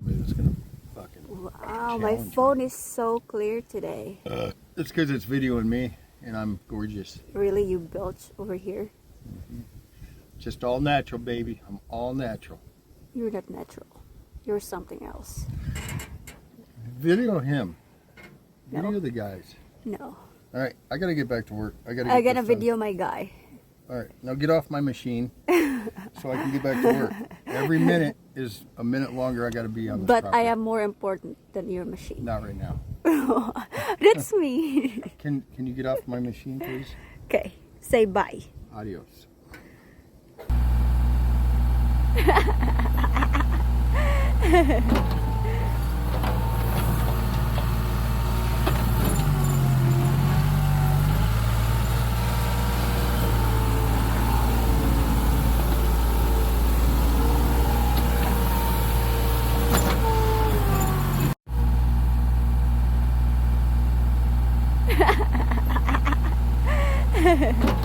believe it's gonna fucking. Wow, my challenge phone me. is so clear today. It's because it's videoing me, and I'm gorgeous. Really, you belch over here? Just all natural, baby. I'm all natural. You're not natural. You're something else. Video him. No. Video the guys. No. All right, I gotta get back to work. I gotta. I'm get gonna this done. video my guy. All right, now get off my machine so I can get back to work. Every minute is a minute longer. I gotta be on this But property. I am more important than your machine. Not right now. That's me. Can you get off my machine, please? Okay, say bye. Adios. Ha